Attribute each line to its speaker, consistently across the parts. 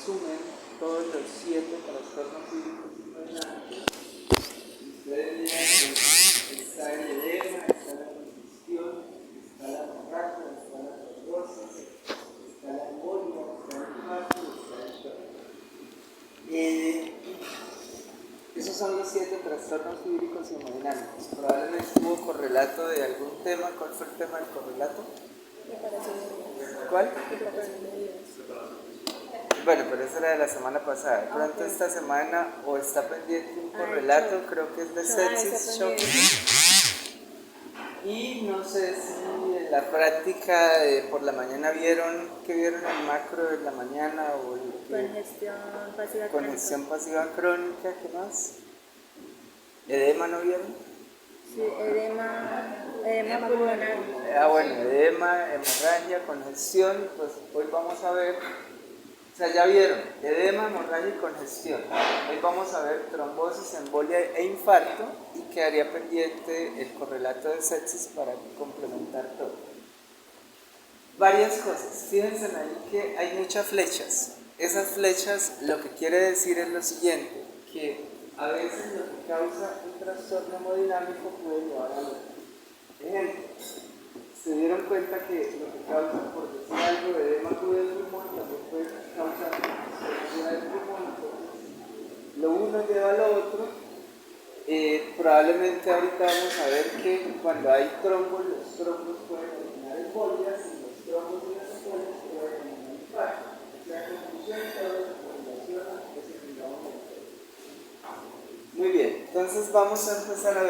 Speaker 1: resumen todos los 7 trastornos hídricos inmunológicos. Ustedes miran que está el edema, está la congestión, está la hemorragia, está la trombosis, está la embolia, está el infarto y está el shock. Esos son los 7 trastornos hídricos hemodinámicos. Probablemente hubo correlato de algún tema. ¿Cuál fue el tema del correlato? ¿Cuál? Bueno, pero esa era de la semana pasada. De pronto esta semana o está pendiente un correlato, creo que es de sepsis, shock. Y no sé si en la práctica por la mañana vieron el macro de la mañana o congestión pasiva crónica, ¿qué más? ¿Edema no vieron?
Speaker 2: Sí, edema pulmonar.
Speaker 1: Bueno, edema, hemorragia, congestión, pues hoy vamos a ver, o sea, ya vieron, edema, hemorragia y congestión. Hoy vamos a ver trombosis, embolia e infarto y quedaría pendiente el correlato de sepsis para complementar todo. Varias cosas, fíjense ahí que hay muchas flechas. Esas flechas lo que quiere decir es lo siguiente, que a veces lo que causa un trastorno hemodinámico puede llevar a otro. Ejemplo, se dieron cuenta que lo que causa, por decir algo, edema agudo del pulmón también puede causar discapacidad del pulmón. Entonces, lo uno lleva a lo otro. Probablemente ahorita vamos a ver que cuando hay trombos, los trombos pueden originar embolias y los trombos y las embolias pueden originar infarto. La conclusión de toda la correlación es que tengamos el. Muy bien, entonces vamos a empezar a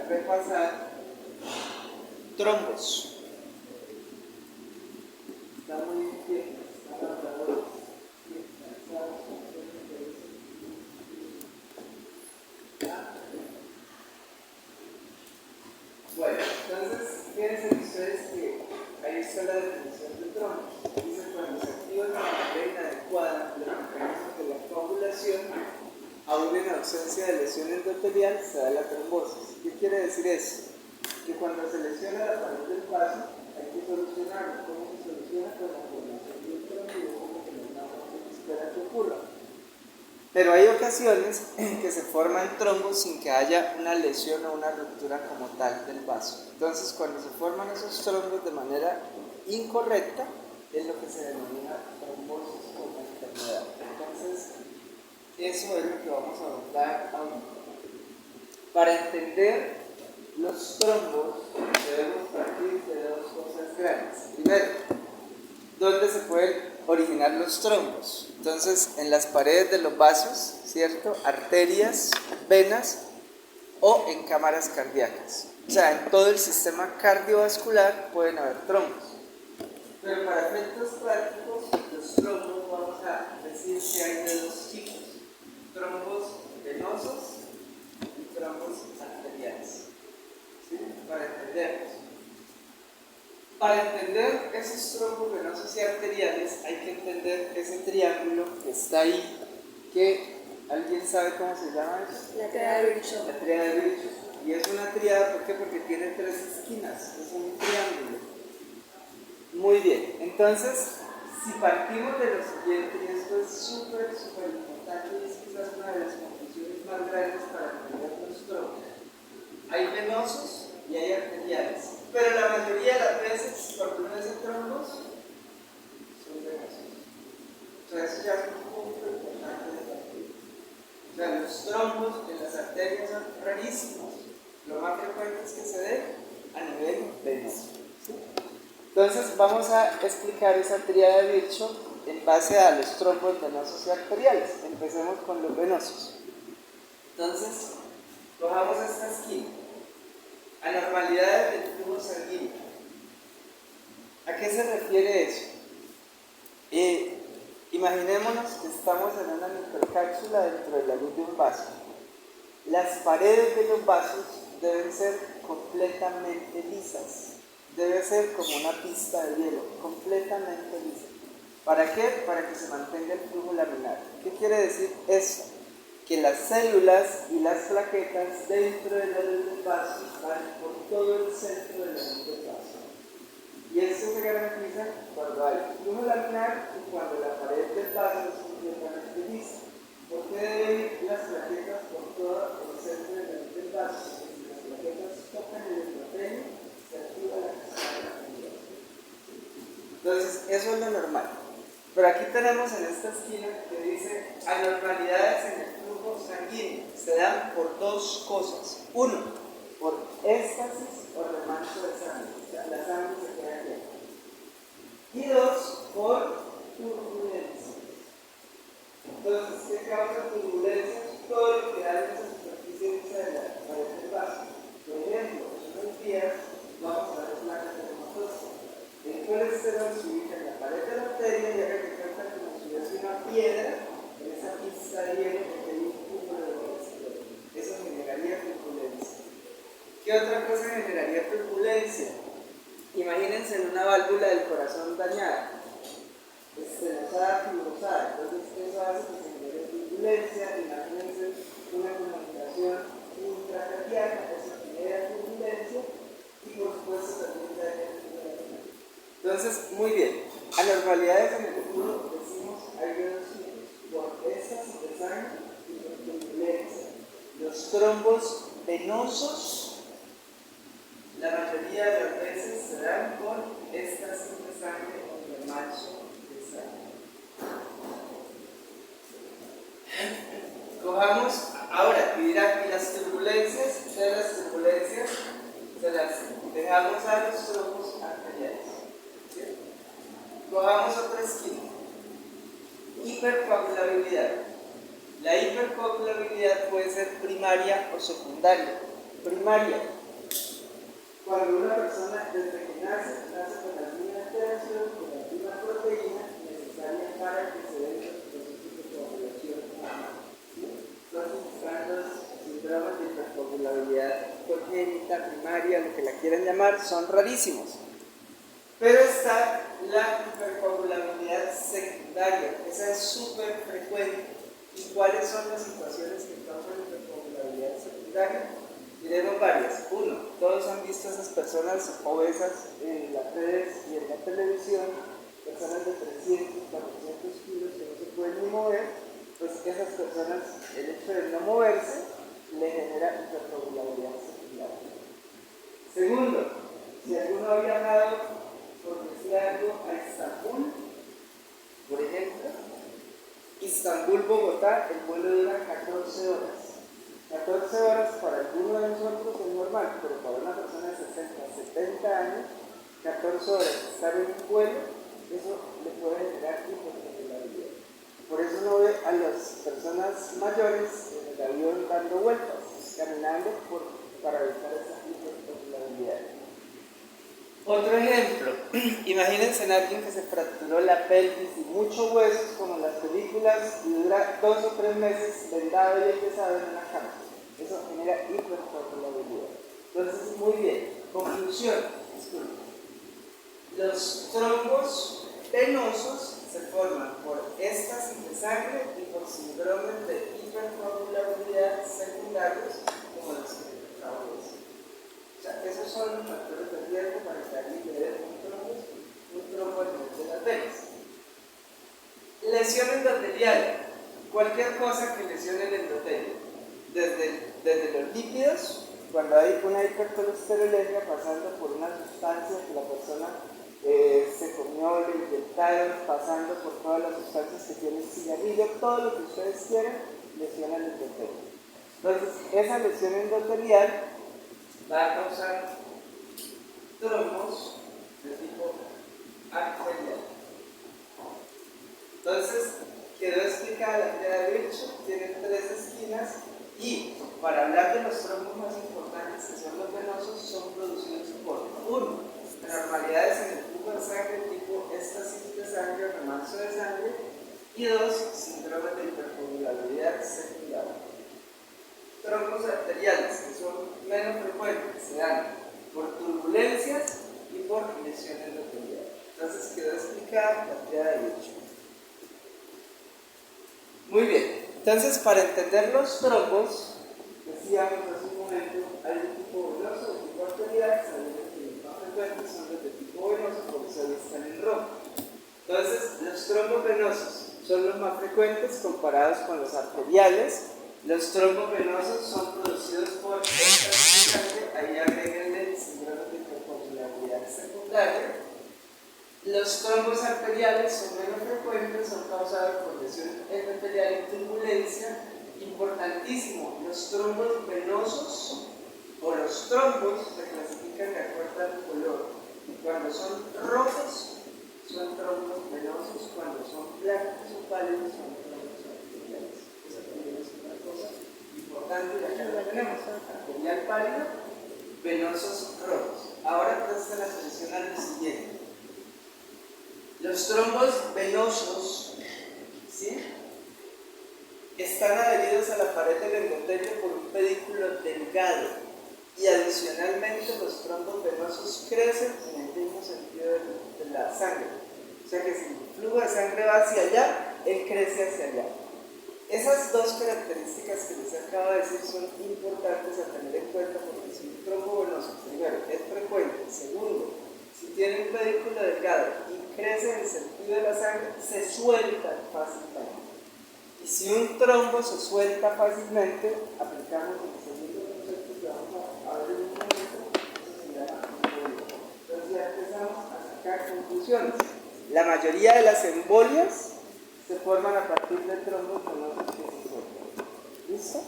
Speaker 1: repasar trombos. Está muy bien, está hablando. Bueno, entonces fíjense ustedes que ahí está la definición de trombos. Dice cuando se activa de manera inadecuada los mecanismos de la coagulación, aún en ausencia de lesión endotelial, se da la trombosis. ¿Qué quiere decir eso? Que cuando se lesiona la pared del vaso, hay que solucionarlo. ¿Cómo se soluciona? Con la formación de un trombo y como que no es nada que espera que ocurra. Pero hay ocasiones en que se forman trombos sin que haya una lesión o una ruptura como tal del vaso. Entonces, cuando se forman esos trombos de manera incorrecta, es lo que se denomina trombosis como enfermedad. Entonces, eso es lo que vamos a abordar ahora. Para entender los trombos debemos partir de dos cosas grandes. Primero, ¿dónde se pueden originar los trombos? Entonces, en las paredes de los vasos, ¿cierto? Arterias, venas o en cámaras cardíacas. O sea, en todo el sistema cardiovascular pueden haber trombos. Pero para efectos prácticos, los trombos vamos a decir que hay de dos tipos. Trombos venosos y trombos arteriales. ¿Sí? Para entenderlos. Para entender esos trombos venosos y arteriales hay que entender ese triángulo que está ahí, que ¿alguien sabe cómo se llama eso?
Speaker 2: La tríada de Virchow.
Speaker 1: La tríada de Virchow. Y es una tríada, ¿por qué? Porque tiene 3 esquinas, es un triángulo. Muy bien, entonces, si partimos de lo siguiente, y esto es súper importante y es quizás una de las conclusiones más grandes para entender los trombos. Hay venosos y hay arteriales, pero la mayoría de las veces, cuando uno dice trombos, son venosos. O sea, eso ya es un punto importante de partida. O sea, los trombos en las arterias son rarísimos. Lo más frecuente es que se dé a nivel venoso. ¿Sí? Entonces, vamos a explicar esa tríada de Virchow en base a los trombos venosos y arteriales. Empecemos con los venosos. Entonces, cojamos esta esquina. Anormalidades del flujo sanguíneo. ¿A qué se refiere eso? Imaginémonos que estamos en una microcápsula dentro de la luz de un vaso. Las paredes de los vasos deben ser completamente lisas. Debe ser como una pista de hielo, completamente lisa. ¿Para qué? Para que se mantenga el flujo laminar. ¿Qué quiere decir eso? Que las células y las plaquetas dentro de la luz del vaso van por todo el centro de la luz del vaso. Y esto se garantiza cuando hay flujo laminar y cuando la pared del vaso eso es lo normal. Pero aquí tenemos en esta esquina que dice anormalidades en el flujo sanguíneo. Se dan por dos cosas. Uno, por éstasis o remanso de sangre. O sea, la sangre se queda llena. Y dos, por turbulencia. Entonces, ¿qué causa turbulencias? Todo lo que hay en esa superficie de la pared del vaso. Por ejemplo, en unos días vamos a ver placas de hematosis. El colesterol se ubica en la pared de la arteria y haga que canta como si hubiese una piedra en esa pista de hielo que tiene un cúmulo de colesterol. Eso generaría turbulencia. ¿Qué otra cosa generaría turbulencia? Imagínense en una válvula del corazón dañada, estenosada, fibrosada. Entonces eso hace que se genere turbulencia. Imagínense una comunicación intracardíaca, eso genera turbulencia y por supuesto también daña el corazón. Entonces, muy bien, anormalidades en el flujo, decimos, hay de dos tipos, por éxtasis de sangre y por turbulencia. Los trombos venosos, la mayoría de las veces se dan por éxtasis de sangre o remanso de sangre. Cojamos ahora, y dirán, ¿y las turbulencias? De las turbulencias se las dejamos a los trombos arteriales. Cojamos otra esquina. Hipercoagulabilidad. La hipercoagulabilidad puede ser primaria o secundaria. Primaria. Cuando una persona desde que nace con la misma alteración, con la misma proteína necesaria para que se den los procesos de coagulación normal. Entonces están los síndromes de hipercoagulabilidad congénita, primaria, lo que la quieran llamar, son rarísimos. Pero está la hipercoagulabilidad secundaria, esa es súper frecuente. ¿Y cuáles son las situaciones que causan hipercoagulabilidad secundaria? Diremos varias. Uno, todos han visto a esas personas obesas en las redes y en la televisión, personas de 300, 400 kilos que no se pueden ni mover, pues esas personas, el hecho de no moverse, le genera hipercoagulabilidad secundaria. Segundo, si alguno ha viajado, por decir algo, a Estambul, por ejemplo, Istambul-Bogotá, el vuelo dura 14 horas. 14 horas para alguno de nosotros es normal, pero para una persona de 60, 70 años, 14 horas estar en un vuelo, eso le puede generar hipercoagulabilidad. Por eso no ve a las personas mayores en el avión dando vueltas, caminando para evitar esa hipercoagulabilidad. Otro ejemplo, imagínense en alguien que se fracturó la pelvis y muchos huesos, como en las películas, y dura 2 o 3 meses vendado y empezado en una cama. Eso genera hipercoagulabilidad. Entonces, muy bien. Conclusión. Los trombos venosos se forman por éxtasis de sangre y por síndromes de hipercoagulabilidad secundarios, como los que acabo de decir. O sea, esos son los factores de riesgo para que alguien le dé un trombo a nivel de las venas. Lesión endotelial. Cualquier cosa que lesione el endotelio. Desde los lípidos, cuando hay una hipercolesterolemia pasando por una sustancia que la persona se comió, le inyectaron, pasando por todas las sustancias que tiene el cigarrillo, todo lo que ustedes quieran, lesiona el endotelio. Entonces, esa lesión endotelial va a causar trombos de tipo arterial. Entonces, quedó explicada la idea de hecho, tiene 3 esquinas y para hablar de los trombos más importantes, que son los venosos, son producidos por 1. Anormalidades en el flujo de sangre tipo éxtasis de sangre o remanso de sangre y 2. Síndrome de hipercoagulabilidad secundaria. Trombos arteriales, que son menos frecuentes, se dan por turbulencias y por lesión endotelial. Entonces quedó explicada la idea de hecho. Muy bien, entonces para entender los trombos, decíamos hace un momento, hay un tipo venoso, un tipo arterial, sabemos que los más frecuentes son los de tipo venoso, por eso ahí están en rojo. Entonces, los trombos venosos son los más frecuentes comparados con los arteriales. Los trombos venosos son producidos por éxtasis de sangre, ahí agreguenle el síndrome de hipercoagulabilidad secundaria. Los trombos arteriales son menos frecuentes, son causados por lesión endotelial y turbulencia. Importantísimo, los trombos venosos o los trombos se clasifican de acuerdo al color. Cuando son rojos, son trombos venosos; cuando son blancos o pálidos, son trombos arteriales. Esa también es una cosa importante, y acá lo tenemos: arterial pálido, venosos rojos. Ahora presten atención a lo siguiente. Los trombos venosos, ¿sí?, están adheridos a la pared del endotelio por un pedículo delgado, y adicionalmente los trombos venosos crecen en el mismo sentido de la sangre. O sea que si el flujo de sangre va hacia allá, él crece hacia allá. Esas dos características que les acabo de decir son importantes a tener en cuenta, porque si un trombo venoso, primero, es frecuente; segundo, si tiene un pedículo delgado y crece en el sentido de la sangre, se suelta fácilmente. Y si un trombo se suelta fácilmente, aplicamos el segundo concepto que vamos a ver en un momento, eso se llama embolia. Entonces ya empezamos a sacar conclusiones. La mayoría de las embolias se forman a partir de trombos venosos que se sueltan. ¿Listo?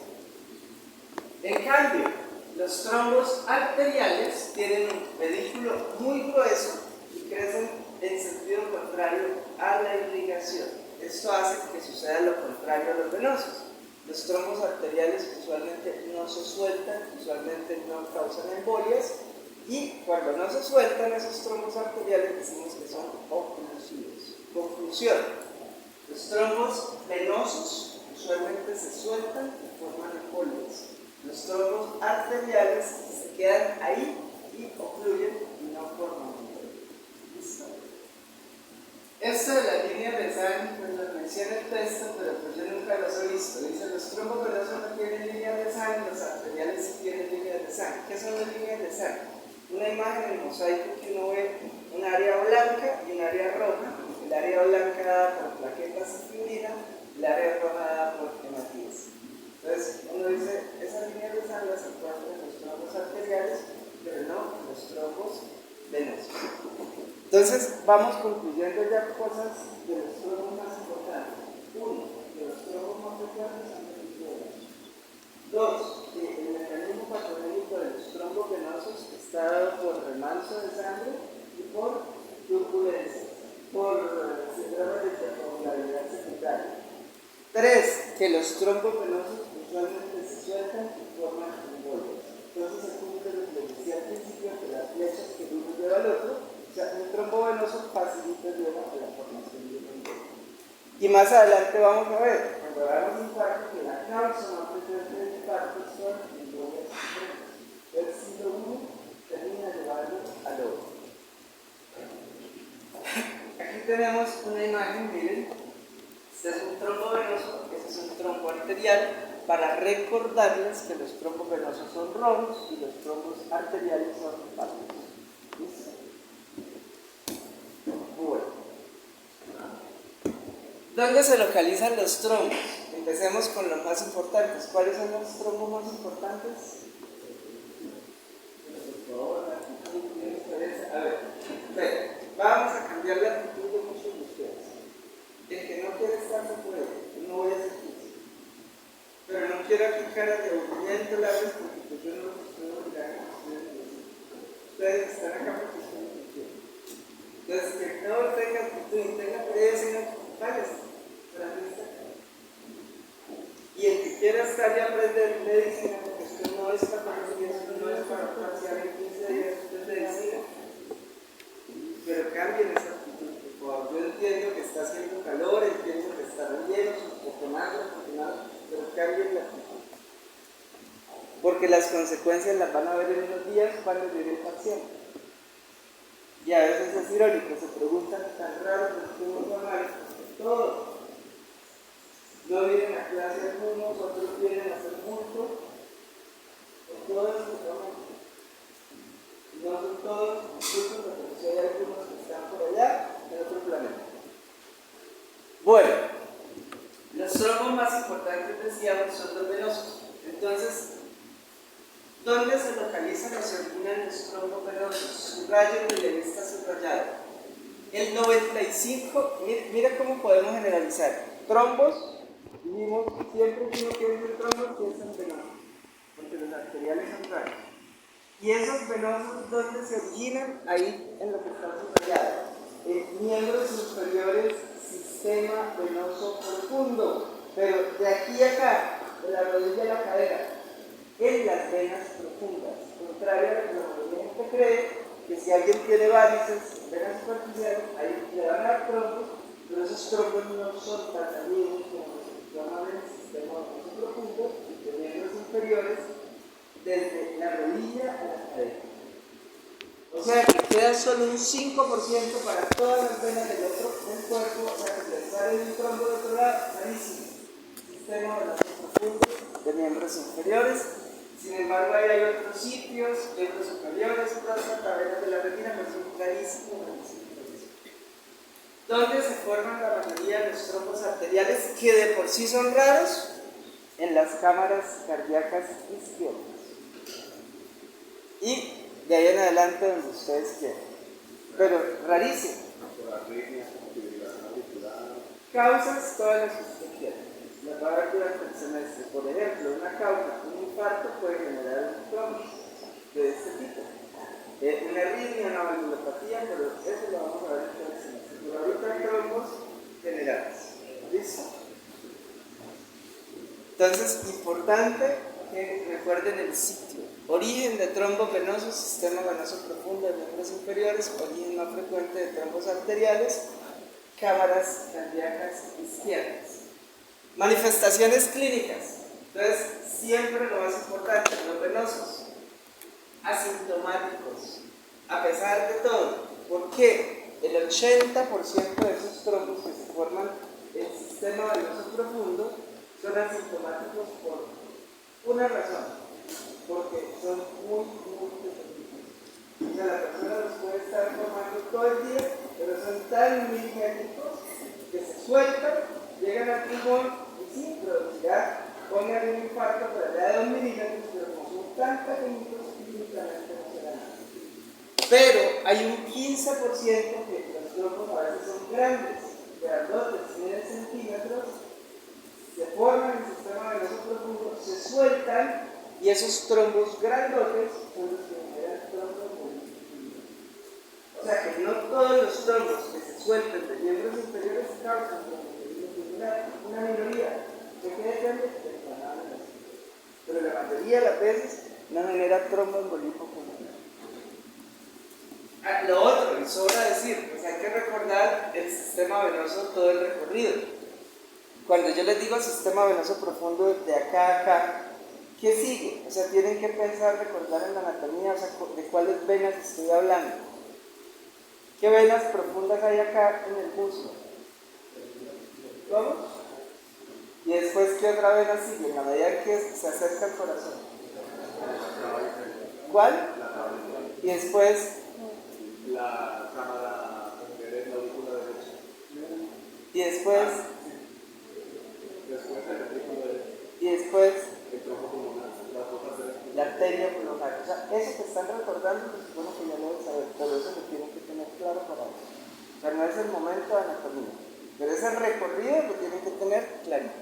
Speaker 1: En cambio, los trombos arteriales tienen un pedículo muy grueso y crecen en sentido contrario a la irrigación. Esto hace que suceda lo contrario a los venosos. Los trombos arteriales usualmente no se sueltan, usualmente no causan embolias, y cuando no se sueltan esos trombos arteriales decimos que son oclusivos. Conclusión: los trombos venosos usualmente se sueltan y forman embolias. Los trombos arteriales se quedan ahí y ocluyen y no forman embolias. ¿Listo? Esto de las líneas de sangre, pues lo menciona el texto, pero pues yo nunca los he visto. Dice: los trombos venosos no tienen líneas de sangre, los arteriales sí tienen líneas de sangre. ¿Qué son las líneas de sangre? Una imagen en mosaico que uno ve un área blanca y un área roja. El área blanca dada por plaquetas y fibrina, el área roja dada por hematías. Entonces uno dice: esas líneas de sangre se encuentran en los trombos arteriales, pero no en los trombos venosos. Entonces vamos concluyendo ya cosas de los trombos más importantes. Uno, que los trombos más frecuentes son los venosos. Dos, que el mecanismo patogénico de los trombos venosos está dado por remanso de sangre y por turbulencia, por síndrome de hipercoagulabilidad secundaria. Tres, que los trombos venosos usualmente se sueltan y forman embolias. Entonces se cumple lo que les decía al principio, que las flechas que uno lleva al otro. O sea, un trombo venoso facilita lleva a la formación de un embolio. Y más adelante vamos a ver, cuando hagamos infarto, que la causa más frecuente del infarto son embolias extremas. El síndrome termina llevando al otro. Aquí tenemos una imagen, miren. Este es un trombo venoso, este es un trombo arterial, para recordarles que los trombos venosos son rojos y los trombos arteriales son pálidos. ¿Listo? Bueno. ¿Dónde se localizan los trombos? Empecemos con los más importantes. ¿Cuáles son los trombos más importantes? Por favor, a ver, vamos a cambiar la actitud de muchos de ustedes. El que no quiere estar se puede, no voy a hacer eso. Pero no quiero aquí caras de aburrimiento largas, porque pues yo no los estoy obligando a ustedes. Ustedes están acá porque ustedes no quieren. Entonces, que no tenga actitud, tenga pereza, sino vale, para mí está acá. Y el que quiera estar y aprender medicina, porque esto no es para esto no es para parcial en 15 días, usted medicina. Pero cambien esa actitud, por favor. Yo entiendo que está haciendo calor, entiendo que está lleno, un poco más, pero cambien la actitud. Porque las consecuencias las van a ver en unos días cuando llegue el paciente. Y a veces es irónico, se preguntan tan raro, ¿por qué no normales? Porque todos no vienen a clase algunos, otros vienen a hacer bulto, por todo eso que toman. No son todos incluso, pero si hay algunos que están por allá en otro planeta. Bueno, los trombos más importantes decíamos son los venosos. Entonces, ¿dónde se localizan o se originan los trombos venosos? Subrayo y le está subrayado. El 95, mira cómo podemos generalizar. Trombos, dijimos, siempre que uno quiere hacer trombos, piensan venosos, porque los arteriales son raros. Y esos venosos, ¿dónde se originan? Ahí en lo que está subrayado. Miembros inferiores, sistema venoso profundo. Pero de aquí a acá, de la rodilla a la cadera, en las venas profundas. Contrario a lo que la gente cree, que si alguien tiene varices, venas superficiales, ahí le van a dar trombos, pero esos trombos no son tan dañinos como los que llaman el sistema venoso profundo, de miembros inferiores, desde la rodilla a la cadera. O sea que queda solo un 5% para todas las venas del cuerpo, o sea que si sale un trombo de otro lado, rarísimo. Sistema venoso profundo de miembros inferiores. Sin embargo, ahí hay otros sitios, miembros superiores, próstata, venas de la retina, pero son rarísimos. ¿Dónde se forman la mayoría de los trombos arteriales que de por sí son raros? En las cámaras cardíacas izquierdas. Y de ahí en adelante donde ustedes quieran. Pero rarísimo. Causas todas las que usted quiera. Las va a ver durante el semestre. Por ejemplo, una causa, un infarto puede generar un trombo de este tipo. Una arritmia, una valvulopatía, pero eso lo vamos a ver en el semestre. Pero ahorita hay trombos generales. ¿Listo? Entonces, importante que recuerden el sitio. Origen de trombo venoso, sistema venoso profundo de miembros inferiores, origen no frecuente de trombos arteriales, cámaras cardíacas izquierdas. Manifestaciones clínicas. Entonces, siempre lo más importante, los venosos, asintomáticos, a pesar de todo. ¿Por qué? El 80% de esos trombos que se forman en el sistema venoso profundo son asintomáticos por una razón, porque son muy pequeñitos. O sea, la persona los puede estar formando todo el día, pero son tan milimétricos que se sueltan, llegan al pulmón y sí, producirá, pongan un infarto por allá de 2 milímetros, pero como son tan pequeñitos, químicamente no será nada. Pero hay un 15% que los trombos a veces son grandes, grandotes, 100 centímetros, se forman en el sistema venoso profundo, se sueltan y esos trombos grandotes son los que generan trombos volumétricos. O sea que no todos los trombos que se sueltan de miembros inferiores causan trombos, una minoría que depende del canal de la sangre. Pero la mayoría de las veces no genera tromboembolismo pulmonar. Lo otro, y sobra decir, pues hay que recordar el sistema venoso todo el recorrido. Cuando yo les digo sistema venoso profundo de acá a acá, ¿qué sigue? O sea, tienen que pensar, recordar en la anatomía, o sea, de cuáles venas estoy hablando. ¿Qué venas profundas hay acá en el muslo? ¿Cómo? Y después, ¿qué otra vena sigue? En la medida que se acerca al corazón. ¿Cuál? Y después,
Speaker 3: la cámara de la aurícula derecha.
Speaker 1: y después, y después,
Speaker 3: el tronco pulmonar, las hojas de
Speaker 1: la arteria pulmonar. O sea, eso que están recordando, pues bueno que ya lo deben saber, pero eso lo tienen que tener claro para eso. O sea, no es el momento de anatomía, pero ese recorrido lo tienen que tener clarito.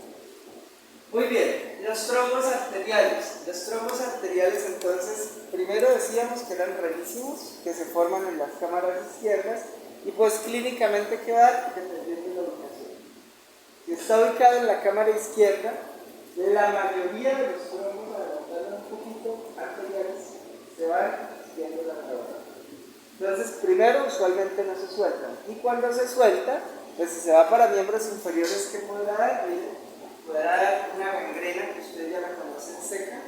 Speaker 1: Muy bien, los trombos arteriales. Los trombos arteriales, entonces, primero decíamos que eran rarísimos, que se forman en las cámaras izquierdas, y pues clínicamente, ¿qué va a dar? Dependiendo de la ubicación. Si está ubicado en la cámara izquierda, la mayoría de los trombos, adelantando un poquito, arteriales, se van siguiendo la cámara. Entonces, primero, usualmente no se sueltan, y cuando se suelta, pues si se va para miembros inferiores, ¿qué puede dar? Puede dar una gangrena, que ustedes ya la conocen, seca,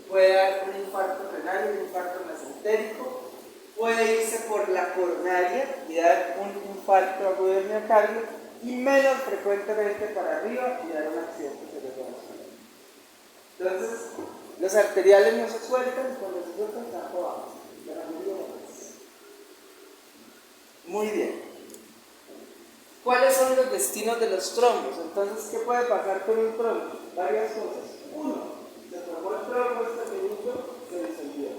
Speaker 1: puede dar un infarto renal, un infarto mesentérico, puede irse por la coronaria y dar un infarto agudo del miocardio, y menos frecuentemente para arriba y dar un accidente cerebrovascular. Entonces, los arteriales no se sueltan, y cuando se sueltan están abajo, la mayoría de veces. Muy bien. ¿Cuáles son los destinos de los trombos? Entonces, ¿qué puede pasar con un trombo? Varias cosas. Uno, se formó el trombo, este pequeñito se disolvió.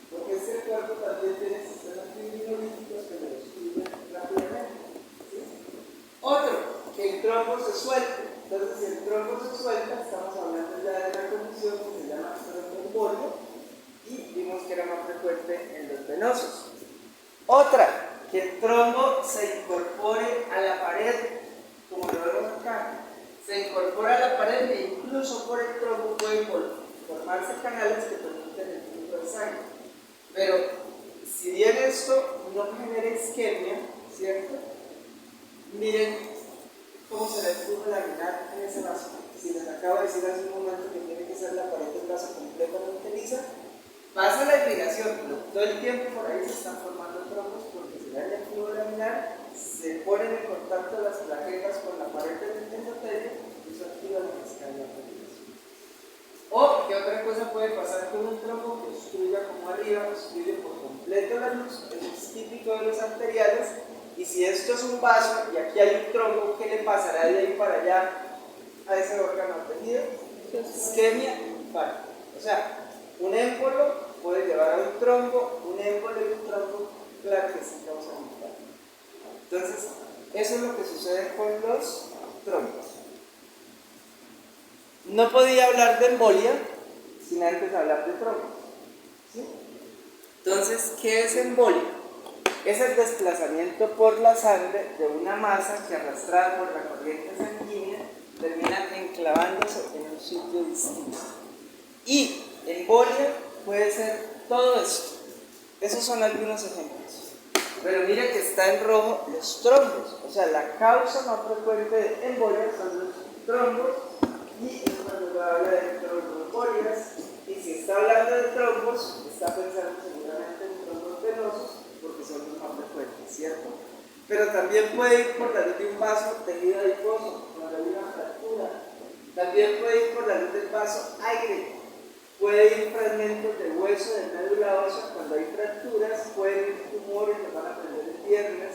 Speaker 1: Porque este cuerpo también tiene sistemas criminolíticos que lo destruyen rápidamente. el trombo se suelte. Entonces, si el trombo se suelta, estamos hablando ya de una condición que se llama tromboembolio y vimos que era más frecuente en los venosos. Otra, que el trombo se incorpore a la pared, como lo vemos acá. Se incorpora a la pared e incluso por el trombo pueden formarse canales que permiten el flujo de sangre. Pero si bien esto no genera isquemia, ¿cierto? Miren cómo será el flujo laminar en ese vaso. Si les acabo de decir hace un momento que tiene que ser la pared del vaso completamente lisa, pasa la irrigación, pero todo el tiempo por ahí se están formando trombos porque se daña el flujo laminar, se ponen en contacto las plaquetas con la pared del endotelio y eso activa la descarga de irrigación. O, ¿qué otra cosa puede pasar con un trombo? Que obstruya como arriba, obstruye por completo la luz, eso es típico de los arteriales. Y si esto es un vaso y aquí hay un trombo, ¿qué le pasará de ahí para allá a ese órgano tejido? Isquemia, infarto. O sea, un émbolo puede llevar a un trombo, un émbolo y un trombo, claro que sí causa un infarto. Entonces, eso es lo que sucede con los trombos. No podía hablar de embolia sin antes hablar de trombos. ¿Sí? Entonces, ¿qué es embolia? Es el desplazamiento por la sangre de una masa que, arrastrada por la corriente sanguínea, termina enclavándose en un sitio distinto. Y embolia puede ser todo esto. Esos son algunos ejemplos. Pero mire que está en rojo los trombos. O sea, la causa más frecuente de embolia son los trombos. Y es cuando habla de tromboembolias. Y si está hablando de trombos, está pensando seguramente en trombos venosos, porque son los más frecuentes, ¿cierto? Pero también puede ir por la luz de un vaso tejido adiposo, cuando hay una fractura. También puede ir por la luz del vaso aire. Puede ir fragmentos de hueso, de médula ósea, cuando hay fracturas. Pueden ir tumores, que van a aprender el viernes.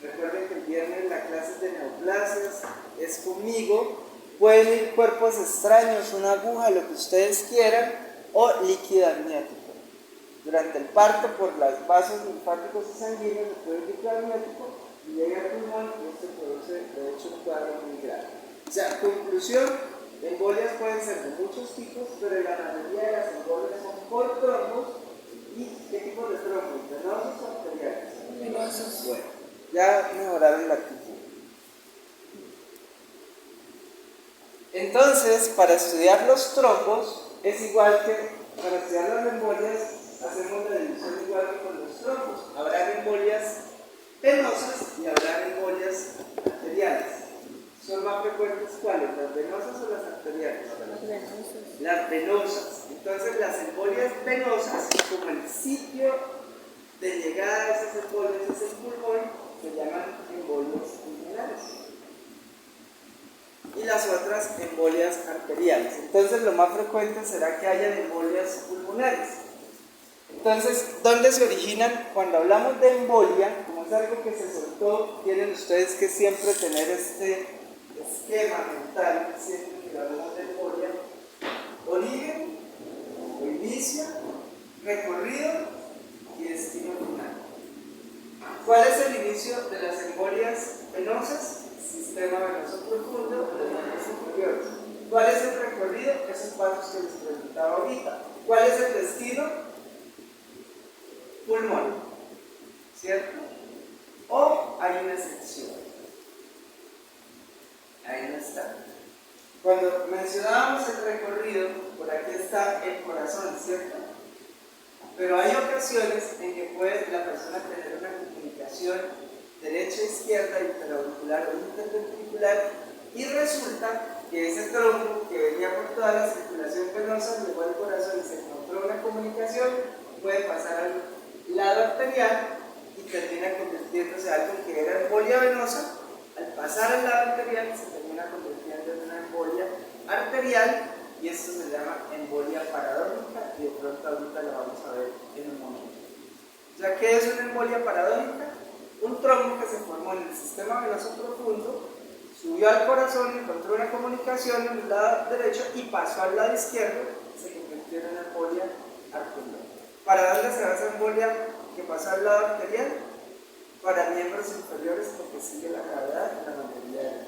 Speaker 1: Recuerden que el viernes la clase es de neoplasias, es conmigo. Pueden ir cuerpos extraños, una aguja, lo que ustedes quieran, o líquido amniótico. Durante el parto, por los vasos linfáticos y sanguíneos, se puede ir líquido amniótico y llega al pulmón y esto produce, de hecho, un cuadro muy grave. O sea, conclusión, embolias pueden ser de muchos tipos, pero la mayoría de las embolias son por trombos. ¿Y qué tipo de trombos? ¿Venosos o arteriales?
Speaker 2: Venosos.
Speaker 1: Bueno, ya mejoraron la actitud. Entonces, para estudiar los trombos, es igual que para estudiar las embolias, hacemos la división igual que con los trombos. Habrá embolias venosas y habrá embolias arteriales. ¿Son más frecuentes cuáles? ¿Las venosas o las arteriales?
Speaker 2: Las venosas.
Speaker 1: Las venosas. Entonces, las embolias venosas, como el sitio de llegada de esas embolias es el pulmón, se llaman embolias pulmonares. Y las otras embolias arteriales. Entonces, lo más frecuente será que haya embolias pulmonares. Entonces, ¿dónde se originan? Cuando hablamos de embolia, como es algo que se soltó, tienen ustedes que siempre tener este esquema mental, siempre que hablamos de embolia: origen, o inicio, recorrido y destino final. ¿Cuál es el inicio de las embolias venosas? Sistema venoso profundo de los miembros inferiores. ¿Cuál es el recorrido? Esos pasos que les preguntaba ahorita. ¿Cuál es el destino? Pulmón, ¿cierto? O hay una excepción. Ahí no está. Cuando mencionábamos el recorrido, por aquí está el corazón, ¿cierto? Pero hay ocasiones en que puede la persona tener una comunicación derecha-izquierda, interauricular o interventricular, y resulta que ese trombo que venía por toda la circulación venosa llegó al corazón y se encontró una comunicación, puede pasar al lado arterial y termina convirtiéndose en algo que era embolia venosa. Al pasar al lado arterial se termina convirtiendo en una embolia arterial, y esto se llama embolia paradójica, y de pronto ahorita la vamos a ver en un momento. O sea, ¿qué es una embolia paradójica? Un trombo que se formó en el sistema venoso profundo, subió al corazón, encontró una comunicación en el lado derecho y pasó al lado izquierdo, se convirtió en una embolia arterial. ¿Para dónde se va esa embolia que pasó al lado arterial? Para miembros inferiores, porque sigue la gravedad en la mayoría de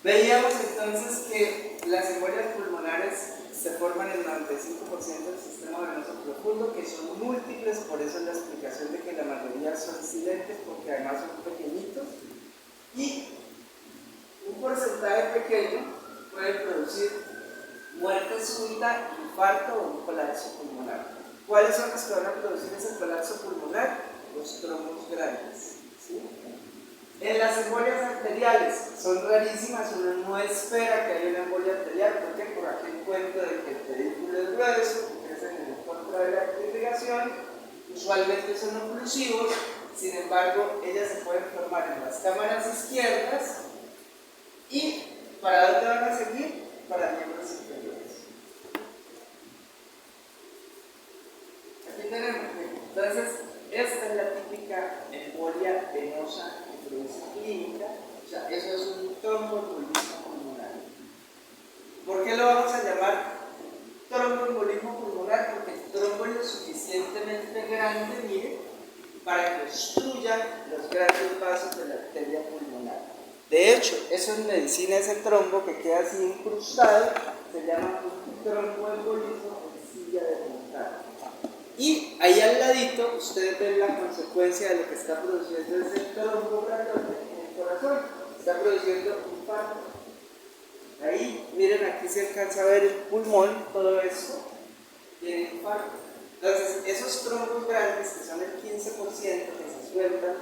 Speaker 1: Veíamos entonces que las embolias pulmonares se forman en el 95% del sistema venoso profundo, que son múltiples, por eso es la explicación de que la mayoría son silentes, porque además son pequeñitos, y un porcentaje pequeño puede producir muerte súbita, infarto o un colapso pulmonar. ¿Cuáles son los que van a producir ese colapso pulmonar? Los trombos grandes, ¿sí? En las embolias arteriales son rarísimas, uno no espera que haya una embolia arterial, ¿por qué? Por aquel cuento de que el pedículo es grueso, que crecen en contra de la irrigación, usualmente son oclusivos, sin embargo, ellas se pueden formar en las cámaras izquierdas y ¿para dónde van a seguir? Para miembros inferiores. Aquí tenemos, entonces, esta es la típica embolia venosa que produce clínica, o sea, eso es un tromboembolismo pulmonar. ¿Por qué lo vamos a llamar tromboembolismo pulmonar? Porque el trombo es lo suficientemente grande, mire, para que obstruya los grandes vasos de la arteria pulmonar. De hecho, eso en medicina, ese trombo que queda así incrustado, se llama un tromboembolismo en silla de montar. Y ahí al ladito ustedes ven la consecuencia de lo que está produciendo ese trombo grandote en el corazón. Está produciendo un infarto. Ahí, miren, aquí se alcanza a ver el pulmón, todo esto tiene infarto. Entonces, esos trombos grandes, que son el 15% que se sueltan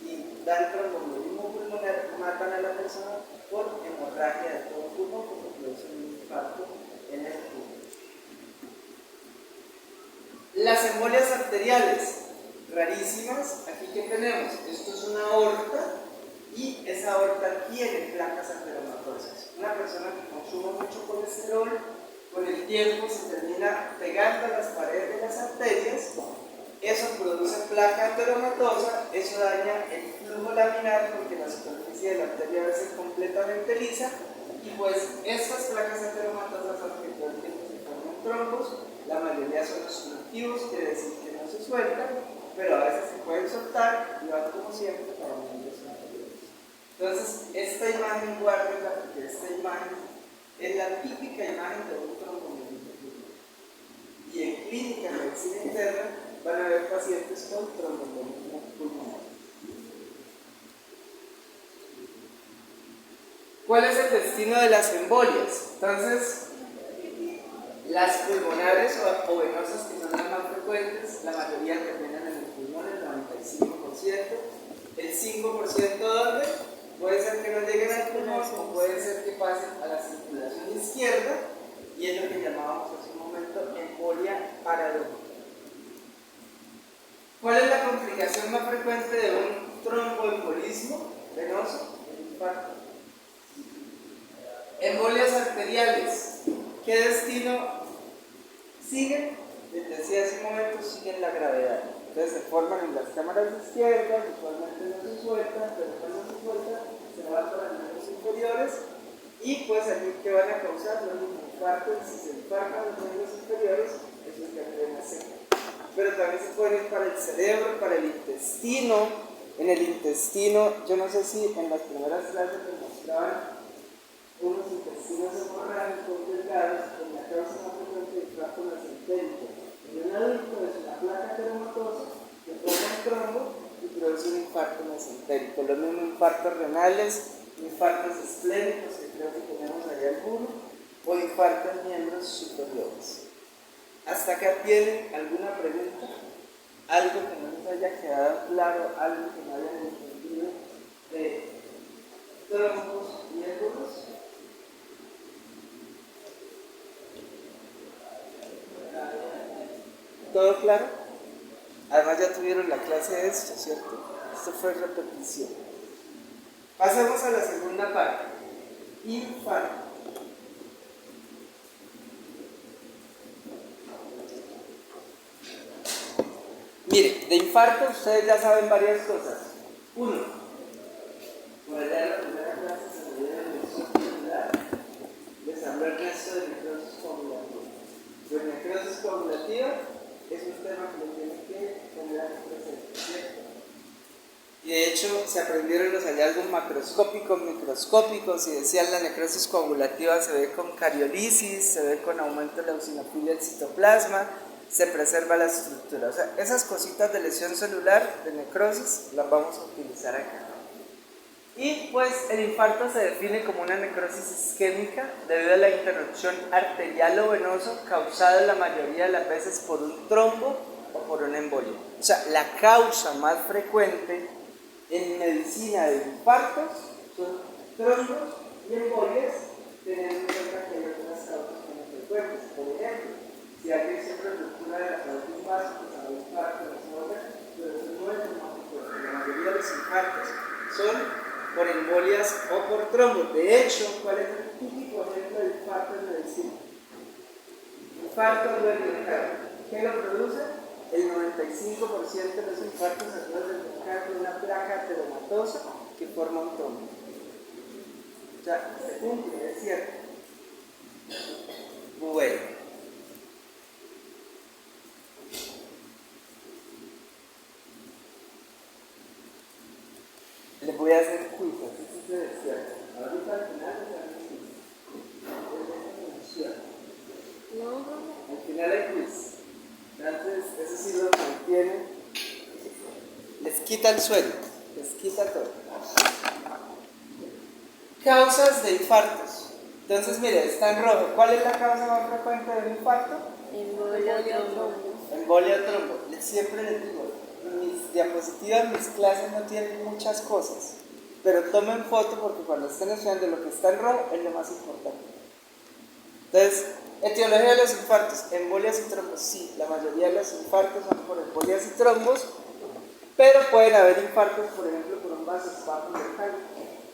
Speaker 1: y dan tromboembolismo pulmonar, matan a la persona por hemorragia de todo el pulmón, porque produce un infarto en el pulmón. Las embolias arteriales, rarísimas, aquí que tenemos, esto es una aorta y esa aorta tiene placas ateromatosas. Una persona que consuma mucho colesterol, con el tiempo se termina pegando a las paredes de las arterias, eso produce placa ateromatosa, eso daña el flujo laminar porque la superficie de la arteria debe ser completamente lisa y pues estas placas ateromatosas son que todo el tiempo se forman trombos. La mayoría son obstructivos, quiere decir que no se sueltan, pero a veces se pueden soltar y van como siempre para miembros inferiores. Entonces, esta imagen guárdenla porque esta imagen es la típica imagen de un tromboembolismo pulmonar. Y en clínica, en medicina interna, van a haber pacientes con tromboembolismo pulmonar. ¿Cuál es el destino de las embolias? Entonces, las pulmonares o venosas, que son las más frecuentes, la mayoría terminan en el pulmón, el 95%. El 5% ¿dónde? Puede ser que no lleguen al pulmón o puede ser que pasen a la circulación izquierda y es lo que llamábamos hace un momento embolia paradójica. ¿Cuál es la complicación más frecuente de un tromboembolismo venoso? El infarto. Embolias arteriales. ¿Qué destino siguen? Les decía hace un momento, siguen la gravedad. Entonces se forman en las cámaras izquierdas, usualmente no se sueltan, pero cuando se sueltan se van para los miembros inferiores y pues aquí que van a causar los infartos. Si se infartan los miembros inferiores, eso es gangrena seca. Pero también se pueden ir para el cerebro, para el intestino. En el intestino, yo no sé si en las primeras clases les mostraban unos intestinos hemorrágicos delgados con la causa más frecuente de infarto mesentérico. En un adulto es una placa ateromatosa que forma un trombo y produce un infarto mesentérico. Los mismos infartos renales, infartos esplénicos, que creo que tenemos ahí algunos, o infartos en miembros superiores. ¿Hasta acá tienen alguna pregunta? ¿Algo que no les haya quedado claro? ¿Algo que no hayan entendido de trombos y embolias? ¿Todo claro? Además ya tuvieron la clase de esto, ¿cierto? Esto fue repetición. Pasemos a la segunda parte. Infarto. Mire, de infarto ustedes ya saben varias cosas. Uno, por allá en la primera clase se me dieron les habló Ernesto de necrosis coagulativa. Pues necrosis coagulativa es un tema que lo tienen que tener presente, ¿cierto? Y de hecho hecho, se aprendieron los hallazgos macroscópicos, microscópicos, y decían la necrosis coagulativa se ve con cariolisis, se ve con aumento de la eosinofilia del citoplasma, se preserva la estructura. O sea, esas cositas de lesión celular, de necrosis, las vamos a utilizar acá. Y pues el infarto se define como una necrosis isquémica debido a la interrupción arterial o venoso causada la mayoría de las veces por un trombo o por una embolia. O sea, la causa más frecuente en medicina de infartos son trombos y embolias, teniendo en cuenta que hay otras causas menos frecuentes. Por ejemplo, si alguien siempre ruptura de la pared de un vaso, pues habrá infarto en ese órgano, pero eso no es lo más frecuente. La mayoría de los infartos son por embolias o por trombos. De hecho, ¿cuál es el típico ejemplo de infarto en medicina? Infarto agudo del miocardio. ¿Qué lo produce? El 95% de los infartos agudos del miocardio, una placa ateromatosa que forma un trombo. O sea, se cumple, es cierto. Bueno. Les voy a hacer quiz, así se decía. Ahorita al final les haré quiz. Al final hay quiz. Entonces, eso sí lo mantiene. Les quita el sueño, les quita todo. Causas de infartos. Entonces, mire, está en rojo. ¿Cuál es la causa más frecuente de un infarto?
Speaker 2: Embolia, trombo.
Speaker 1: Embolia o trombo. Siempre les digo, mis diapositivas, mis clases no tienen muchas cosas, pero tomen foto porque cuando estén estudiando lo que está en rojo es lo más importante. Entonces, etiología de los infartos, embolias y trombos. Sí, la mayoría de los infartos son por embolias y trombos, pero pueden haber infartos, por ejemplo, por un vasoespasmo mecánico.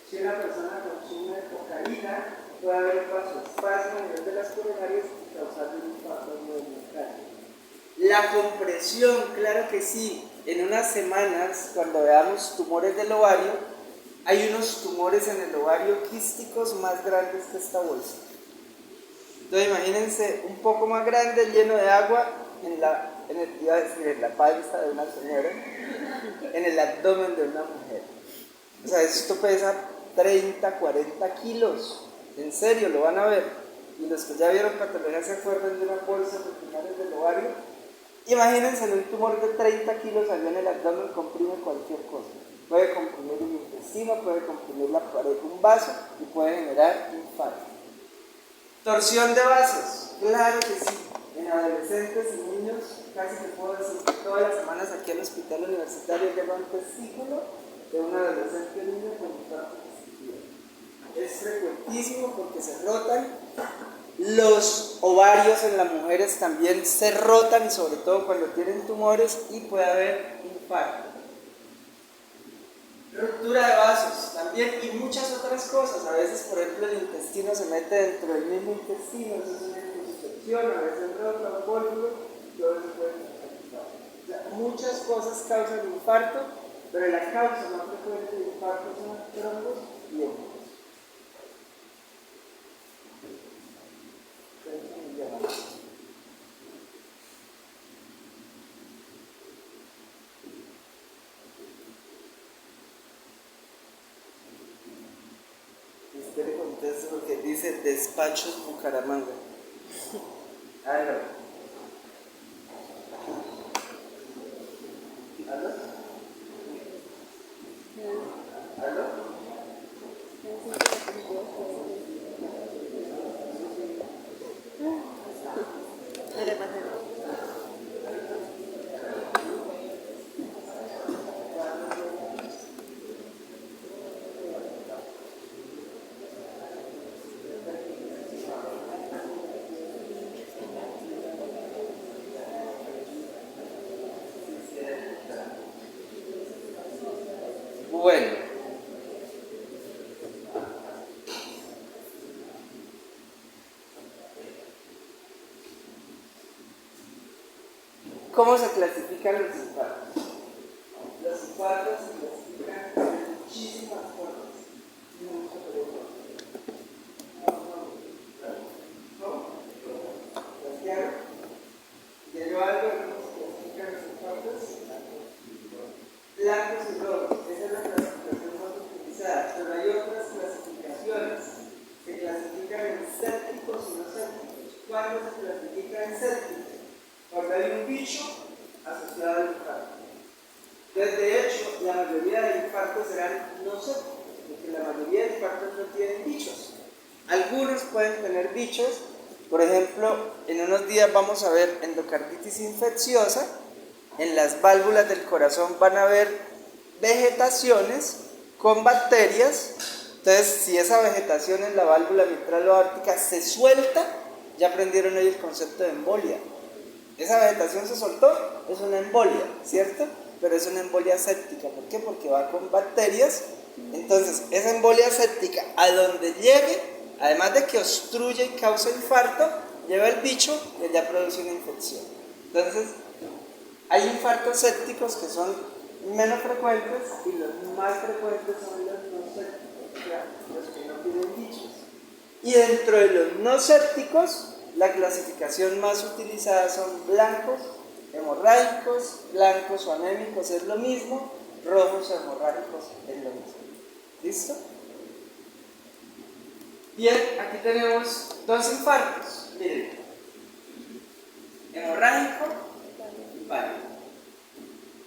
Speaker 1: Si una persona consume cocaína, puede haber un vasoespasmo a nivel de las coronarias y causar un infarto agudo mecánico. La compresión, claro que sí. En unas semanas, cuando veamos tumores del ovario, hay unos tumores en el ovario quísticos más grandes que esta bolsa. Entonces imagínense un poco más grande, lleno de agua, en la panza de una señora, en el abdomen de una mujer. O sea, esto pesa 30, 40 kilos. En serio, lo van a ver. Y los que ya vieron patología se acuerdan de una bolsa regionales del ovario. Imagínense en un tumor de 30 kilos allá en el abdomen, comprime cualquier cosa. Puede comprimir el intestino, puede comprimir la pared de un vaso y puede generar infarto. Torsión de vasos, claro que sí. En adolescentes y niños, casi que puedo decir que todas las semanas aquí al hospital universitario lleva un testículo de un adolescente niño con infarto testículo. Es frecuentísimo porque se rotan. Los ovarios en las mujeres también se rotan y sobre todo cuando tienen tumores y puede haber infarto. Ruptura de vasos también y muchas otras cosas. A veces, por ejemplo, el intestino se mete dentro del mismo intestino, eso es una infección, a veces rota un cólculo, todo eso puede ser. O sea, muchas cosas causan infarto, pero la causa más frecuente de infarto son trombos y embolismos. Espere contesto porque dice Despachos Bucaramanga. ¿Aló? ¿Aló? ¿Aló? Bueno, ¿cómo se clasifican los infartos? Los infartos se clasifican de muchísimas formas. ¿Cómo? ¿Santiago? ¿Llegó algo de cómo se clasifican los infartos? Blancos y rojos. Esa es la clasificación. Algunos pueden tener bichos, por ejemplo, en unos días vamos a ver endocarditis infecciosa, en las válvulas del corazón van a haber vegetaciones con bacterias, entonces si esa vegetación en la válvula mitral o aórtica se suelta, ya aprendieron hoy el concepto de embolia. Esa vegetación se soltó, es una embolia, ¿cierto? Pero es una embolia séptica, ¿por qué? Porque va con bacterias, entonces esa embolia séptica a donde llegue, además de que obstruye y causa infarto, lleva el bicho y ya produce una infección. Entonces, hay infartos sépticos que son menos frecuentes y los más frecuentes son los no sépticos, o sea, los que no tienen bichos. Y dentro de los no sépticos, la clasificación más utilizada son blancos, hemorrágicos, blancos o anémicos es lo mismo, rojos o hemorrágicos es lo mismo. ¿Listo? Bien, aquí tenemos dos infartos. Miren, hemorrágico y pálido.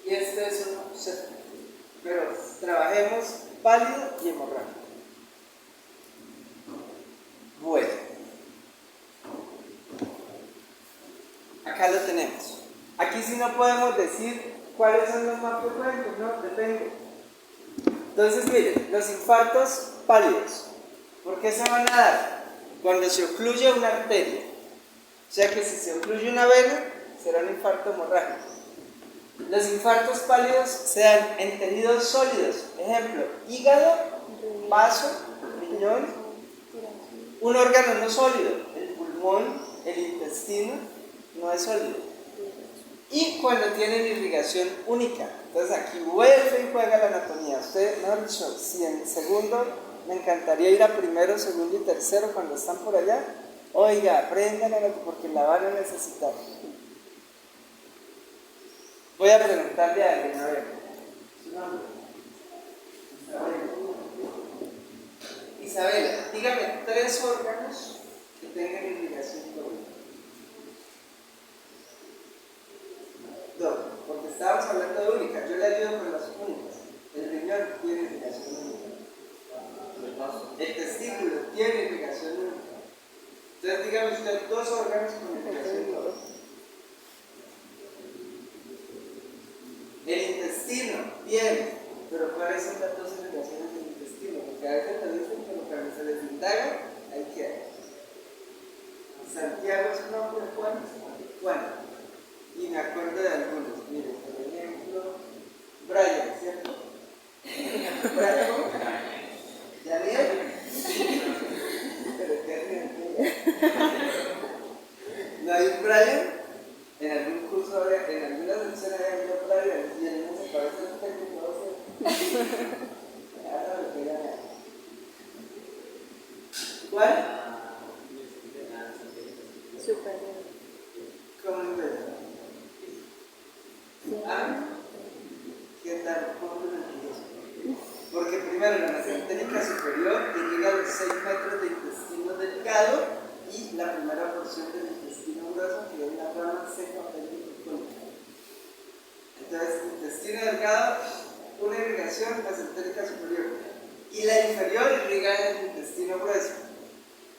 Speaker 1: Y este es un séptico. Pero trabajemos pálido y hemorrágico. Bueno, acá lo tenemos. Aquí sí no podemos decir cuáles son los más frecuentes, ¿no? Depende. Entonces, miren, los infartos pálidos, ¿por qué se van a dar? Cuando se ocluye una arteria. O sea que si se ocluye una vena, será un infarto hemorrágico. Los infartos pálidos se dan en tejidos sólidos, ejemplo, hígado, vaso, riñón, un órgano no sólido, el pulmón, el intestino, no es sólido. Y cuando tienen irrigación única, entonces aquí vuelve y juega la anatomía. Usted, mejor dicho, si en segundo me encantaría ir a primero, segundo y tercero cuando están por allá, oiga, aprendan porque la van a necesitar. Voy a preguntarle a alguien, a ver, su nombre. Isabela, dígame 3 órganos que tengan irrigación doble. 2, porque estábamos hablando de única, yo le ayudo con las únicas. El riñón tiene irrigación única. El testículo tiene irrigación única. Entonces dígame usted 2 órganos con irrigación doble. El intestino, bien, pero ¿cuáles son las 2 irrigaciones del intestino? Porque a veces te dicen que cuando se les indaga, ahí queda. Santiago es un nombre de Juan. Juan. Y me acuerdo de algunos. Miren, por ejemplo, Brian, ¿cierto? Brian, ¿cómo? ¿Daniel? Pero qué ¿no hay un Brian? En algún curso, en alguna sección había un Brian y en uno se parece a un técnico. Ahora lo que gana. ¿Cuál?
Speaker 2: Superior.
Speaker 1: ¿Cómo es eso? ¿Ah? ¿Qué tal? ¿Cómo lo entiendes? Porque primero la mesentérica superior irriga los 6 metros de intestino delgado y la primera porción del intestino grueso, que es la rama seca pelvicotónica. Entonces, intestino delgado, una irrigación mesentérica superior. Y la inferior irriga el intestino grueso.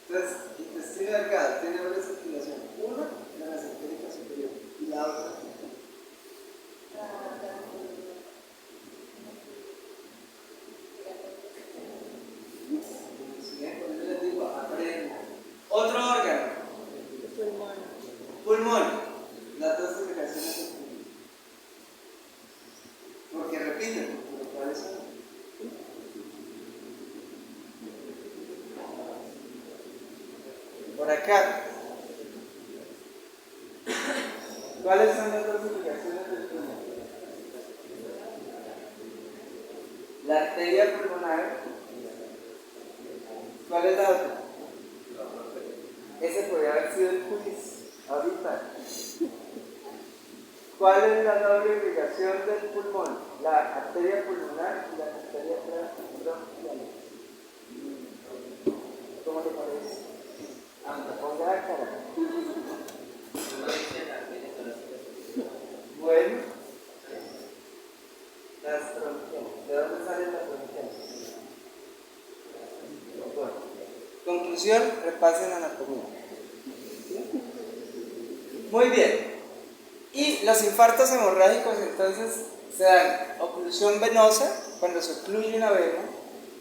Speaker 1: Entonces, intestino delgado tiene doble circulación. Una, la mesentérica superior, y la otra. Yo les digo, aprenda. Otro órgano.
Speaker 2: Pulmón.
Speaker 1: Pulmón. Las 2 irrigaciones del pulmón. Porque repiten, pero ¿cuáles son? Por acá. ¿Cuáles son las 2 irrigaciones del pulmón? La arteria pulmonar. ¿Cuál es la otra? Ese podría haber sido el quiz ahorita. ¿Cuál es la doble irrigación del pulmón? La arteria pulmonar y la arteria bronquial. ¿Cómo le parece? Anda, ponga la cara. Bueno, las bronquiales. ¿De dónde salen las bronquiales? Conclusión, repasen anatomía. Muy bien. Y los infartos hemorrágicos entonces se dan oclusión venosa, cuando se ocluye una vena,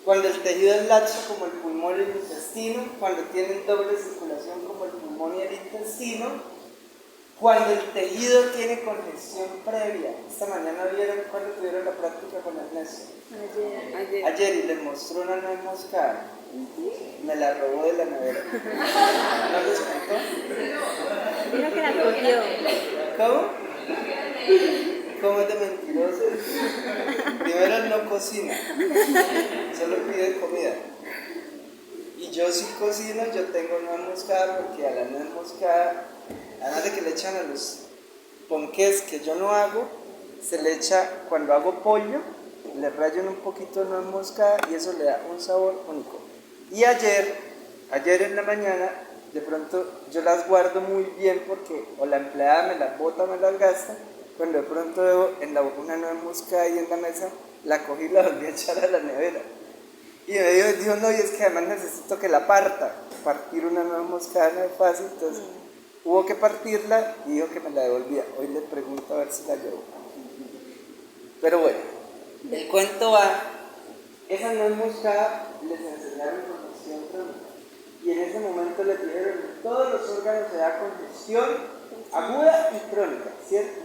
Speaker 1: cuando el tejido es laxo como el pulmón y el intestino, cuando tienen doble circulación como el pulmón y el intestino, cuando el tejido tiene congestión previa. Esta mañana vieron cuando tuvieron la práctica con Ernesto. Ayer y les mostró una nuez moscada. Me la robó de la nevera. ¿No les contó?
Speaker 2: Dijo que la cogió.
Speaker 1: ¿Cómo? ¿Cómo es de mentiroso? Primero él no cocina, solo pide comida. Y yo sí cocino, yo tengo nuez moscada porque a la nuez moscada, además de que le echan a los ponqués que yo no hago, se le echa cuando hago pollo, le rayan un poquito de nuez moscada y eso le da un sabor único. Y ayer en la mañana, de pronto yo las guardo muy bien porque o la empleada me las bota o me las gasta. Cuando de pronto veo una nuez moscada ahí en la mesa, la cogí y la volví a echar a la nevera. Y me dijo, no, y es que además necesito que la parta. Partir una nuez moscada no es fácil, entonces hubo que partirla y dijo que me la devolvía. Hoy le pregunto a ver si la llevo. Pero bueno, el cuento va, esa nuez moscada les enseñaron congestión crónica. Y en ese momento les dijeron que todos los órganos se da congestión aguda y crónica, ¿cierto?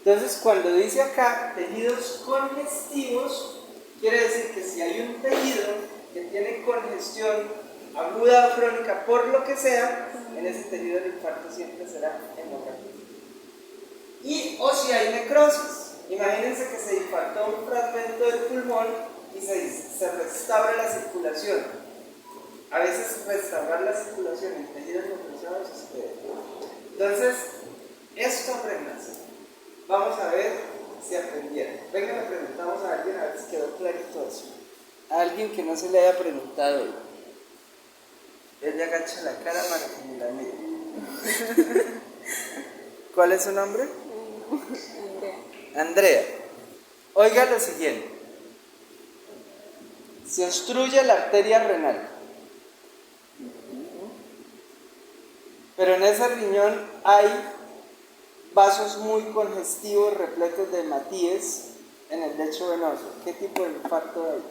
Speaker 1: Entonces, cuando dice acá tejidos congestivos, quiere decir que si hay un tejido que tiene congestión aguda o crónica por lo que sea, en ese tejido el infarto siempre será hemorrágico. Y o si hay necrosis, imagínense que se infartó un fragmento del pulmón y se restaura la circulación. A veces restaurar la circulación en tejidos necrosados es peor. Entonces, esto apréndanse. Vamos a ver si aprendieron. Venga, le preguntamos a alguien a ver si quedó clarito eso. A alguien que no se le haya preguntado hoy. Él le agacha la cara para que me la mire. ¿Cuál es su nombre? Andrea. Oiga lo siguiente. Se obstruye la arteria renal. Pero en ese riñón hay vasos muy congestivos repletos de hematíes en el lecho venoso. ¿Qué tipo de infarto hay?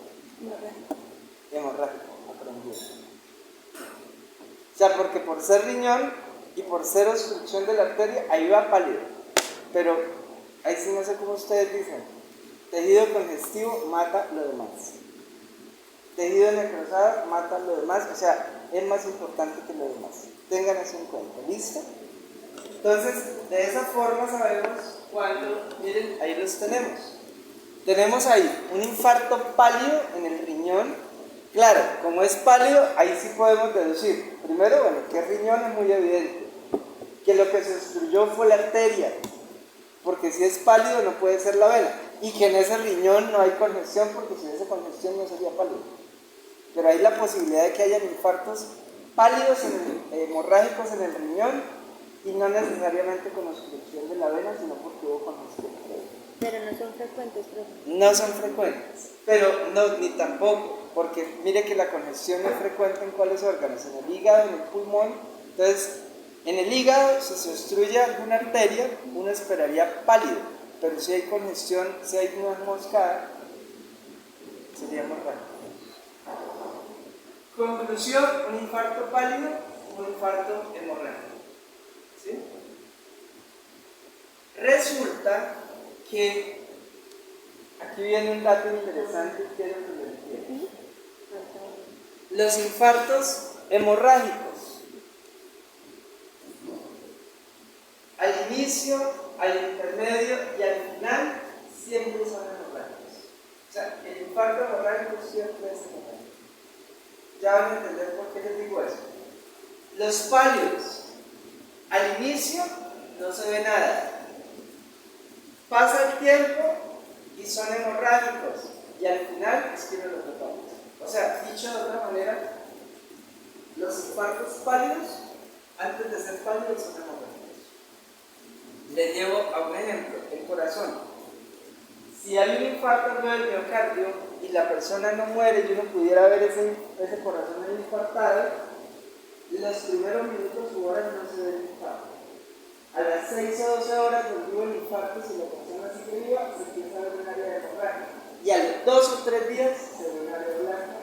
Speaker 1: Hemorrágico, aprendido. O sea, porque por ser riñón y por ser obstrucción de la arteria, ahí va pálido. Pero ahí sí no sé cómo ustedes dicen. Tejido congestivo mata lo demás. Tejido necrosado mata lo demás. O sea, es más importante que lo demás. Tengan eso en cuenta. ¿Listo? Entonces, de esa forma sabemos cuando, miren, ahí los tenemos. Tenemos ahí un infarto pálido en el riñón. Claro, como es pálido, ahí sí podemos deducir. Primero, bueno, que el riñón es muy evidente. Que lo que se obstruyó fue la arteria. Porque si es pálido no puede ser la vena. Y que en ese riñón no hay congestión, porque si hubiese congestión no sería pálido. Pero hay la posibilidad de que hayan infartos pálidos, hemorrágicos en el riñón, y no necesariamente con obstrucción de la vena, sino porque hubo congestión.
Speaker 2: Pero no son frecuentes, profe.
Speaker 1: No son frecuentes, pero no, ni tampoco, porque mire que la congestión no es frecuente en cuáles órganos, en el hígado, en el pulmón. Entonces, en el hígado, si se obstruye alguna arteria, uno esperaría pálido, pero si hay congestión, si hay nuez moscada, sería hemorrágico. Conclusión, un infarto pálido, un infarto hemorrágico. ¿Sí? Resulta que aquí viene un dato interesante y quiero que lo entiendan. Los infartos hemorrágicos, al inicio, al intermedio y al final, siempre son hemorrágicos. O sea, el infarto hemorrágico siempre es hemorrágico. Ya van a entender por qué les digo eso. Los pálidos, al inicio no se ve nada. Pasa el tiempo y son hemorrágicos. Y al final es que no los tratamos. O sea, dicho de otra manera, los infartos pálidos, antes de ser pálidos, son hemorrágicos. Les llevo a un ejemplo, el corazón. Si hay un infarto del miocardio y la persona no muere y uno pudiera ver ese corazón infartado, los primeros minutos u horas no se ve el infarto. A las 6 o 12 horas del el infarto, si la persona sigue viva, se empieza a ver un área de hemorragia. Y a los 2 o 3 días se ve un área blanca.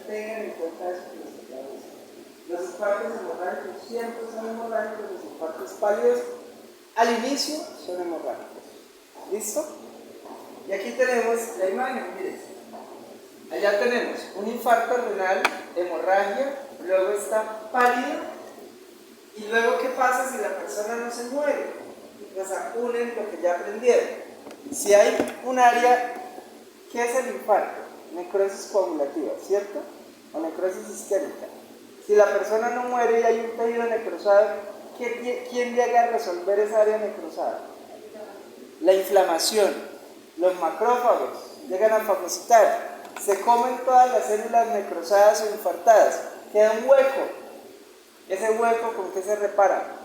Speaker 1: Tengan en cuenta eso que les acabo de decir. Los infartos hemorrágicos siempre son hemorrágicos, los infartos pálidos al inicio son hemorrágicos. ¿Listo? Y aquí tenemos la imagen, miren. Allá tenemos un infarto renal, hemorragia, luego está pálido, y luego ¿qué pasa si la persona no se muere? Pues acunen lo que ya aprendieron. Si hay un área, ¿qué es el infarto? Necrosis coagulativa, ¿cierto? O necrosis isquémica. Si la persona no muere y hay un tejido necrosado, ¿quién llega a resolver esa área necrosada? La inflamación. Los macrófagos llegan a fagocitar, se comen todas las células necrosadas o infartadas, queda un hueco. Ese hueco, ¿con qué se repara?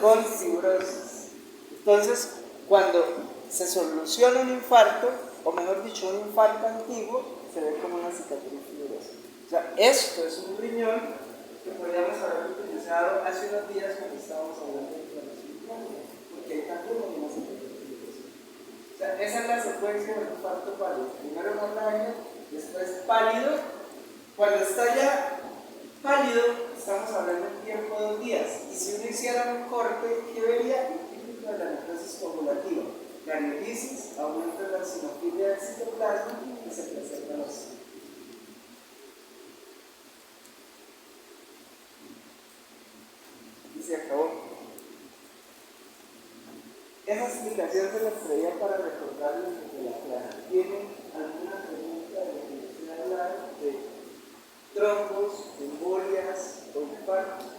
Speaker 1: Con fibrosis. Entonces, cuando se soluciona un infarto, o mejor dicho, un infarto antiguo, se ve como una cicatriz fibrosa. O sea, esto es un riñón que podríamos haber utilizado hace unos días cuando estábamos hablando de inflamación, porque hay también una cicatriz fibrosa. O sea, esa es la secuencia del infarto pálido. Primero hemorragia, después pálido. Cuando está ya pálido, estamos hablando en tiempo de 2 días. Y si uno hiciera un corte, ¿qué vería? El típico de la necrosis coagulativa. Gangliosisis, aumento de la sinofilia del citoplasma y se preserva la célula. Y se acabó. Esa explicación se las traía para recordarles de la clase. ¿Tienen alguna pregunta de lo que les he hablado de trombos, embolias o infartos?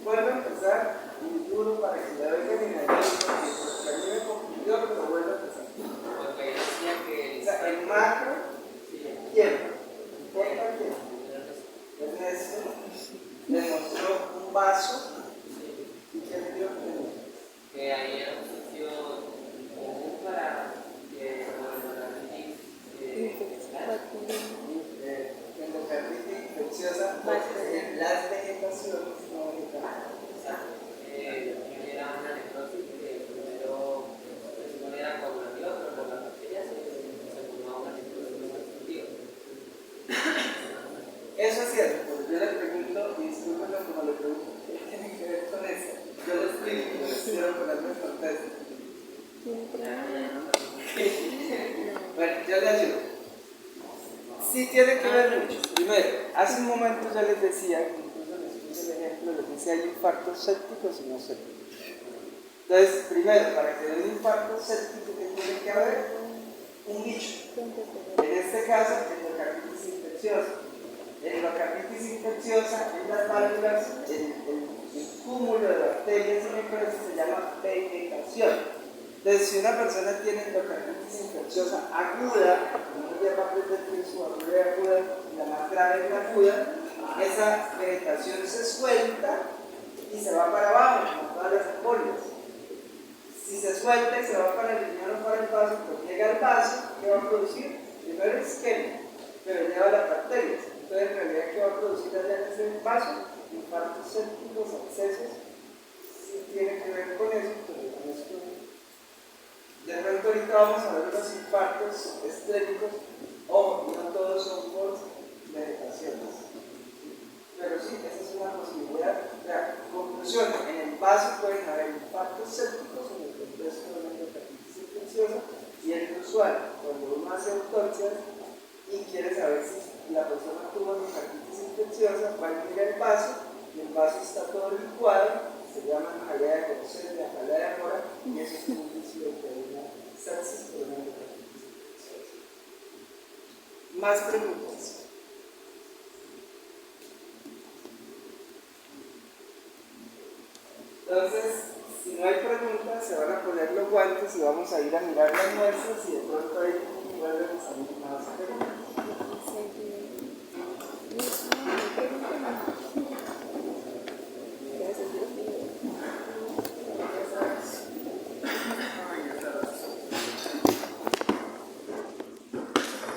Speaker 1: Vuelvo a empezar y duro para que la vean en el porque a mí me confundió, pero vuelvo a empezar.
Speaker 4: Porque decía que
Speaker 1: O sea, el macro, ¿quién? ¿Quién? Ernesto demostró un vaso y que dio
Speaker 4: que había un sitio común para que
Speaker 1: endocarditis infecciosa en las vegetaciones no vegetales.
Speaker 4: era una necrosis que primero se supone era coagulativa, pero por las bacterias se formaba una necrosis coagulativa.
Speaker 1: Eso es cierto, porque yo le pregunto, y discúlpenlo como le pregunto, ¿qué tiene que ver con eso? Yo le explico, pero quiero ponerme en contexto. Bueno, yo le ayudo. Sí tiene que ver mucho. Primero, hace un momento ya les decía, incluso les puse el ejemplo, les decía hay infartos sépticos y no sépticos. Entonces, primero, para que dé un infarto séptico, ¿qué tiene que haber? Un bicho. En este caso, endocarditis infecciosa. Endocarditis infecciosa en las válvulas, el cúmulo de bacterias y microbios se llama vegetación. Entonces, si una persona tiene endocarditis infecciosa aguda, como se llama su aguda, la más grave es la aguda, esa vegetación se suelta y se va para abajo, como todas las embolias. Si se suelta y se va para el riñón o para el vaso, pues llega al vaso, ¿qué va a producir? Primero el isquemia, pero lleva las bacterias. Entonces, en realidad, ¿qué va a producir allá en ese vaso? Infartos sépticos, abscesos, sí tiene que ver con eso, pero con esto. De pronto, ahorita vamos a ver los infartos estéticos. Ojo, no todos son por vegetaciones. Pero sí, esa es una posibilidad. La conclusión, en el vaso pueden haber infartos sépticos en el contexto de una endocarditis infecciosa, y es usual cuando uno hace autopsias y quiere saber si la persona tuvo endocarditis infecciosa, va a mirar el vaso y el vaso está todo licuado, se llama jalea de Gaucher, la jalea de mora, y eso es un indicio de que hay una sepsis por una endocarditis infecciosa. Más preguntas. Entonces, si no hay preguntas, se van a poner los guantes y vamos a ir a mirar las muestras y de pronto ahí vuelven a salir más preguntas.